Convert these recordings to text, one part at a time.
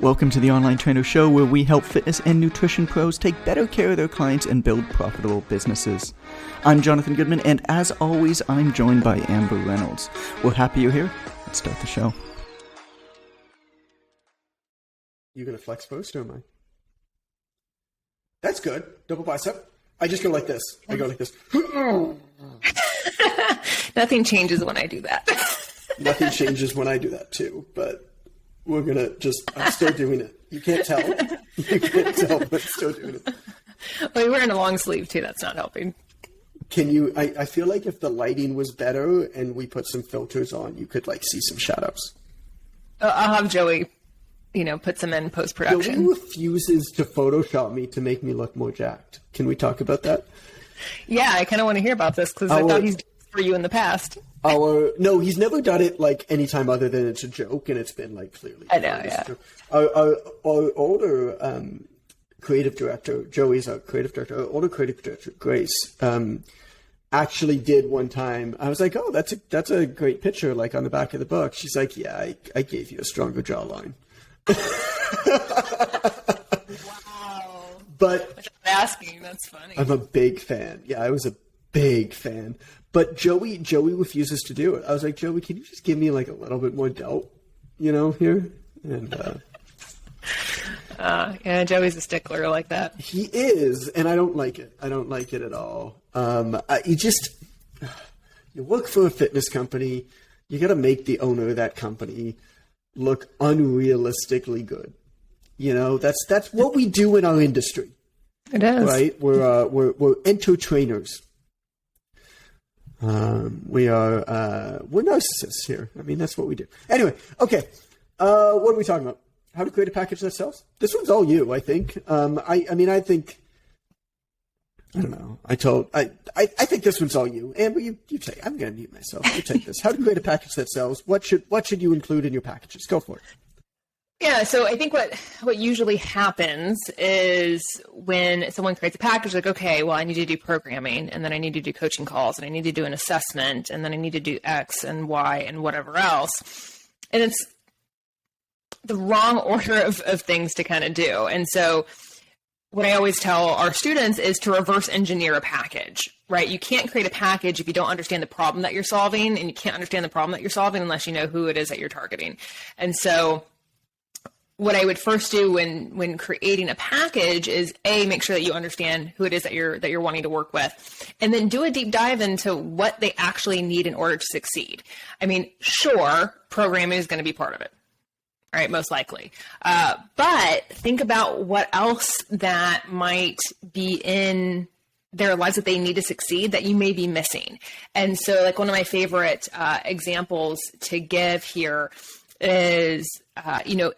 Welcome to the Online Trainer Show, where we help fitness and nutrition pros take better care of their clients and build profitable businesses. I'm Jonathan Goodman, and as always, I'm joined by Amber Reynolds. We're happy you're here. Let's start the show. You gonna flex post or am I? That's good. Double bicep. I just go like this. I go like this. Nothing changes when I do that. Nothing changes when I do that too, but we're gonna I'm still doing it. You can't tell. You can't tell, but I'm still doing it. Well, you're wearing a long sleeve too. That's not helping. Can you, I feel like if the lighting was better and we put some filters on, you could like see some shadows. I'll have Joey, put some in post-production. Joey refuses to Photoshop me to make me look more jacked. Can we talk about that? Yeah, I kind of want to hear about this because I thought he's done it for you in the past. No, he's never done it like anytime other than it's a joke, and it's been like clearly. I know, yeah. Our older creative director, Joey's our creative director. Our older creative director, Grace, actually did one time. I was like, "Oh, that's a great picture, like on the back of the book." She's like, "Yeah, I gave you a stronger jawline." Wow. But which I'm asking, that's funny. I'm a big fan. Yeah, I was a big fan. But Joey refuses to do it. I was like, Joey, can you just give me like a little bit more doubt, here? And yeah, Joey's a stickler like that. He is, and I don't like it. I don't like it at all. You work for a fitness company. You got to make the owner of that company look unrealistically good. That's what we do in our industry. It is, right. We're entertainers. We're narcissists here. I mean, that's what we do. Anyway, okay. What are we talking about? How to create a package that sells? This one's all you, I think. I don't know. I think this one's all you. Amber, you take. I'm going to mute myself. You take this. How to create a package that sells? What should you include in your packages? Go for it. Yeah, so I think what usually happens is when someone creates a package, like, okay, well, I need to do programming, and then I need to do coaching calls, and I need to do an assessment, and then I need to do X and Y and whatever else. And it's the wrong order of things to kind of do. And so what I always tell our students is to reverse engineer a package, right? You can't create a package if you don't understand the problem that you're solving, and you can't understand the problem that you're solving unless you know who it is that you're targeting. And so what I would first do when creating a package is make sure that you understand who it is that you're wanting to work with, and then do a deep dive into what they actually need in order to succeed. I mean, sure, programming is going to be part of it, right? Most likely. But think about what else that might be in their lives that they need to succeed that you may be missing. And so like one of my favorite examples to give here is,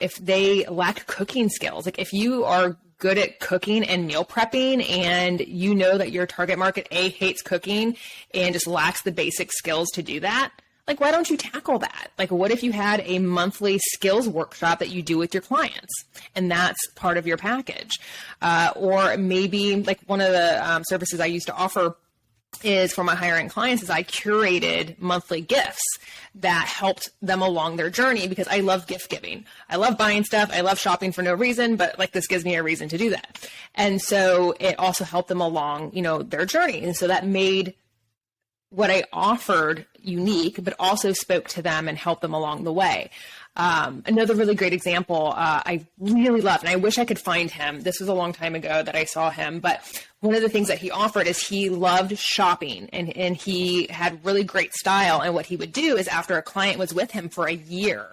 if they lack cooking skills, like if you are good at cooking and meal prepping and you know that your target market hates cooking and just lacks the basic skills to do that, like, why don't you tackle that? Like, what if you had a monthly skills workshop that you do with your clients and that's part of your package? Or maybe like one of the services I used to offer is for my higher end clients is I curated monthly gifts that helped them along their journey, because I love gift giving. I love buying stuff. I love shopping for no reason, but like this gives me a reason to do that. And so it also helped them along, their journey. And so that made what I offered unique, but also spoke to them and helped them along the way. Another really great example I really love, and I wish I could find him. This was a long time ago that I saw him, but one of the things that he offered is he loved shopping, and he had really great style. And what he would do is after a client was with him for a year,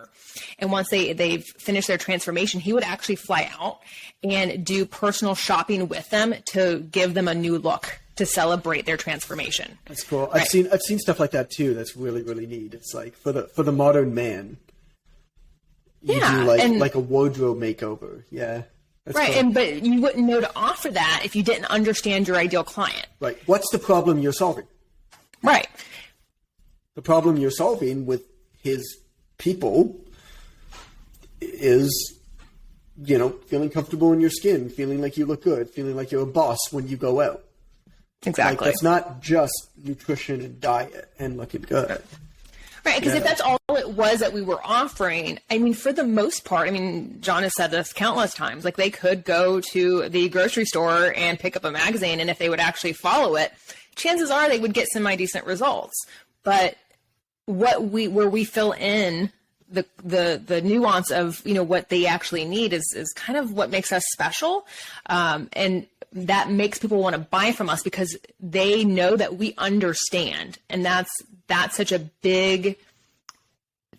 and once they've finished their transformation, he would actually fly out and do personal shopping with them to give them a new look to celebrate their transformation. That's cool. Right. I've seen stuff like that too. That's really, really neat. It's like for the modern man. You do like a wardrobe makeover. Yeah. Right. Cool. But you wouldn't know to offer that if you didn't understand your ideal client. Right. What's the problem you're solving? Right. The problem you're solving with his people is, feeling comfortable in your skin, feeling like you look good, feeling like you're a boss when you go out. Exactly. Like, that's not just nutrition and diet and looking good. Right, because if that's all it was that we were offering, I mean, for the most part, I mean, Jon has said this countless times, like they could go to the grocery store and pick up a magazine, and if they would actually follow it, chances are they would get semi-decent results. But where we fill in the nuance of, you know, what they actually need is kind of what makes us special. And that makes people want to buy from us because they know that we understand. And that's such a big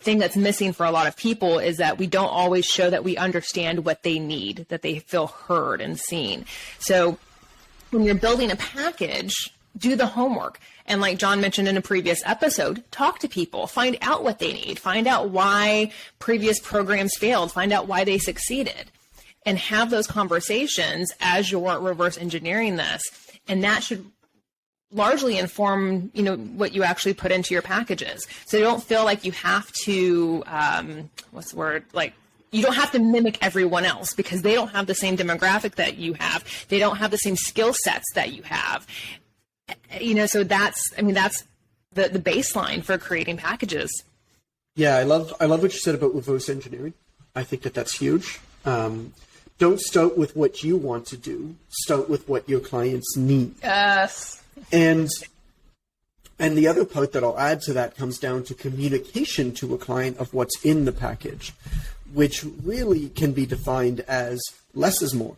thing that's missing for a lot of people, is that we don't always show that we understand what they need, that they feel heard and seen. So when you're building a package, do the homework. And like Jon mentioned in a previous episode, talk to people, find out what they need, find out why previous programs failed, find out why they succeeded, and have those conversations as you're reverse engineering this. And that should largely inform, you know, what you actually put into your packages. So you don't feel like you have to, you don't have to mimic everyone else, because they don't have the same demographic that you have. They don't have the same skill sets that you have. You know, so that's the baseline for creating packages. Yeah, I love what you said about reverse engineering. I think that's huge. Don't start with what you want to do. Start with what your clients need. Yes. And the other part that I'll add to that comes down to communication to a client of what's in the package, which really can be defined as less is more.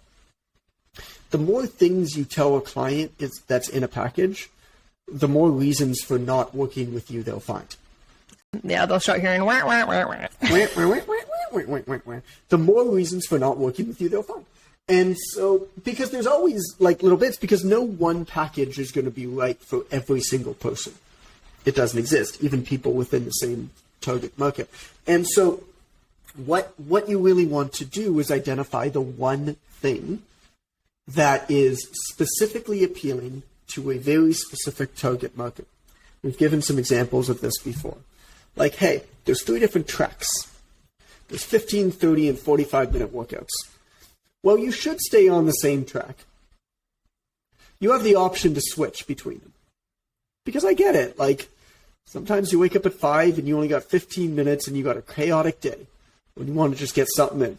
The more things you tell a client that's in a package, the more reasons for not working with you they'll find. Yeah, they'll start hearing wah, wah, wah, wah. The more reasons for not working with you they'll find. And so, because there's always like little bits, because no one package is going to be right for every single person. It doesn't exist, even people within the same target market. And so what you really want to do is identify the one thing that is specifically appealing to a very specific target market. We've given some examples of this before. Like, hey, there's 3 different tracks. There's 15, 30, and 45-minute workouts. Well, you should stay on the same track. You have the option to switch between them. Because I get it. Like, sometimes you wake up at 5 and you only got 15 minutes and you got a chaotic day. When you want to just get something in,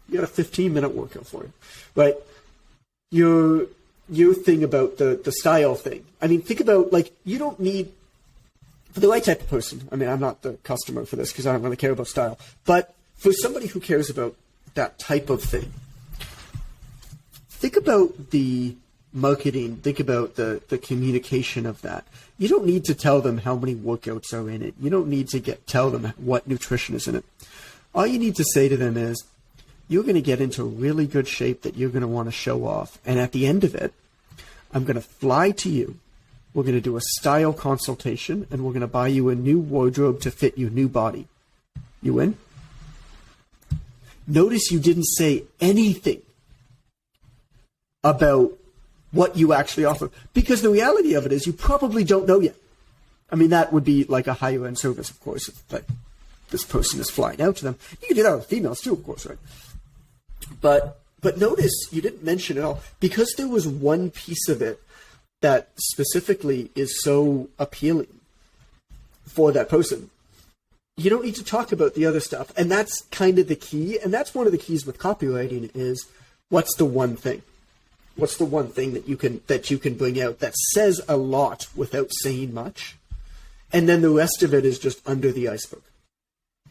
you got a 15-minute workout for you. Right? Your thing about the style thing. I mean, think about, like, you don't need, for the right type of person, I mean, I'm not the customer for this because I don't really care about style, but for somebody who cares about that type of thing, think about the marketing, think about the communication of that. You don't need to tell them how many workouts are in it. You don't need to tell them what nutrition is in it. All you need to say to them is, you're going to get into really good shape that you're going to want to show off. And at the end of it, I'm going to fly to you. We're going to do a style consultation, and we're going to buy you a new wardrobe to fit your new body. You in? Notice you didn't say anything about what you actually offer, because the reality of it is you probably don't know yet. I mean, that would be like a higher end service, of course, if like this person is flying out to them. You can do that with females too, of course, right? But notice you didn't mention it all, because there was one piece of it that specifically is so appealing for that person. You don't need to talk about the other stuff. And that's kind of the key. And that's one of the keys with copywriting is, what's the one thing? What's the one thing that you can bring out that says a lot without saying much? And then the rest of it is just under the iceberg,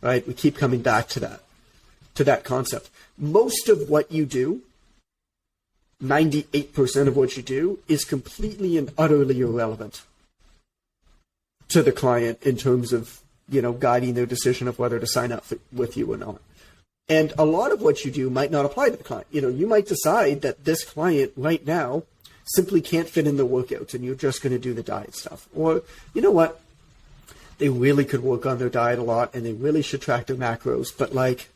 right? We keep coming back to that concept. Most of what you do, 98% of what you do, is completely and utterly irrelevant to the client in terms of, you know, guiding their decision of whether to sign up with you or not. And a lot of what you do might not apply to the client. You know, you might decide that this client right now simply can't fit in the workouts and you're just going to do the diet stuff. Or, you know what? They really could work on their diet a lot and they really should track their macros. But, like,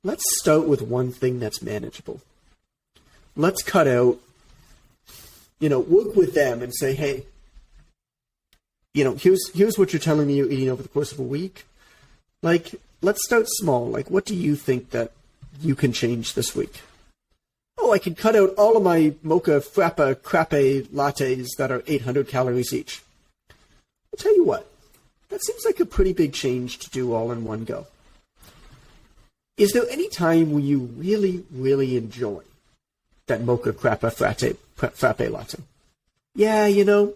let's start with one thing that's manageable. Let's cut out, you know, work with them and say, hey, you know, here's what you're telling me you're eating over the course of a week. Like, let's start small. Like, what do you think that you can change this week? Oh, I can cut out all of my mocha frappe lattes that are 800 calories each. I'll tell you what. that seems like a pretty big change to do all in one go. Is there any time when you really, really enjoy that mocha crappa frappe latte? Yeah, you know,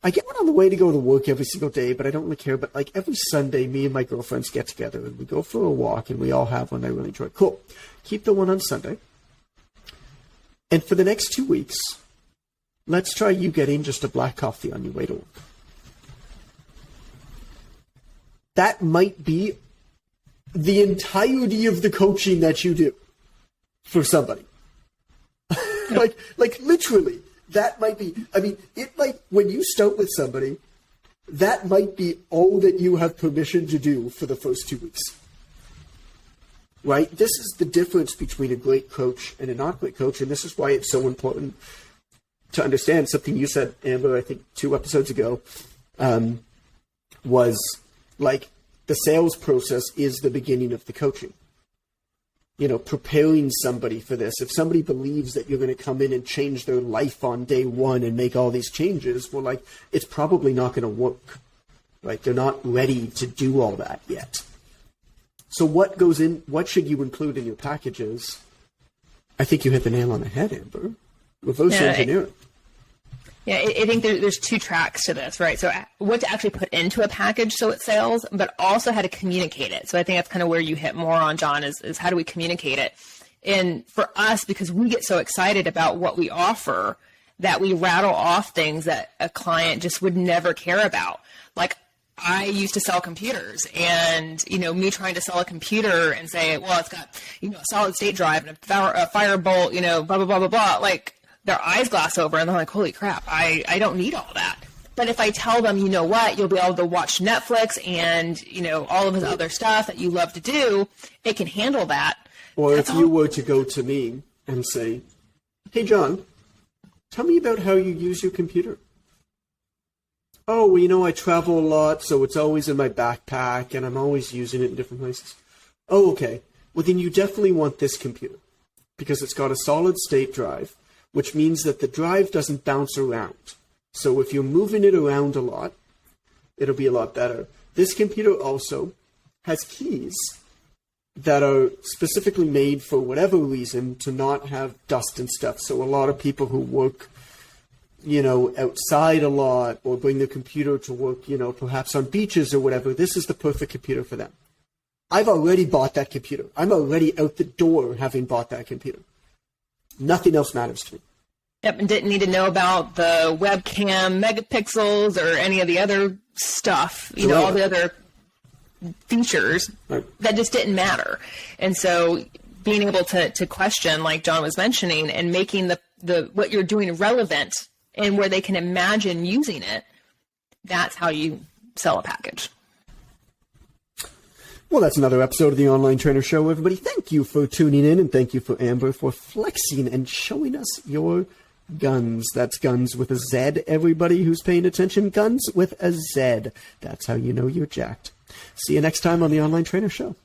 I get one on the way to go to work every single day, but I don't really care. But like every Sunday, me and my girlfriends get together and we go for a walk and we all have one I really enjoy. Cool. Keep the one on Sunday. And for the next 2 weeks, let's try you getting just a black coffee on your way to work. That might be the entirety of the coaching that you do for somebody. like literally, that might be, I mean, it might, when you start with somebody, that might be all that you have permission to do for the first 2 weeks. Right? This is the difference between a great coach and a not great coach, and this is why it's so important to understand something you said, Amber, I think 2 episodes ago, was like the sales process is the beginning of the coaching. You know, preparing somebody for this. If somebody believes that you're going to come in and change their life on day one and make all these changes, well, like, it's probably not going to work. Right? They're not ready to do all that yet. So what goes in, what should you include in your packages? I think you hit the nail on the head, Amber. Reverse engineering. I think there's 2 tracks to this, right? So what to actually put into a package so it sells, but also how to communicate it. So I think that's kind of where you hit more on, John, is how do we communicate it? And for us, because we get so excited about what we offer, that we rattle off things that a client just would never care about. Like, I used to sell computers, and, you know, me trying to sell a computer and say, well, it's got, you know, a solid state drive and a Firebolt, you know, blah, blah, blah, blah, blah. Like, their eyes glass over and they're like, holy crap, I don't need all that. But if I tell them, you know what, you'll be able to watch Netflix and, you know, all of this other stuff that you love to do, it can handle that. Or if you were to go to me and say, hey, John, tell me about how you use your computer. Oh, well, you know, I travel a lot, so it's always in my backpack, and I'm always using it in different places. Oh, okay. Well, then you definitely want this computer, because it's got a solid-state drive, which means that the drive doesn't bounce around. So if you're moving it around a lot, it'll be a lot better. This computer also has keys that are specifically made for whatever reason to not have dust and stuff. So a lot of people who work, you know, outside a lot or bring their computer to work, you know, perhaps on beaches or whatever, this is the perfect computer for them. I've already bought that computer. I'm already out the door having bought that computer. Nothing else matters to me. Yep, and didn't need to know about the webcam megapixels or any of the other stuff, you know, all the other features that just didn't matter. And so being able to question, like John was mentioning, and making the what you're doing relevant and where they can imagine using it, that's how you sell a package. Well, that's another episode of the Online Trainer Show, everybody. Thank you for tuning in, and thank you for Amber for flexing and showing us your guns. That's guns with a Z, everybody who's paying attention. Guns with a Z. That's how you know you're jacked. See you next time on the Online Trainer Show.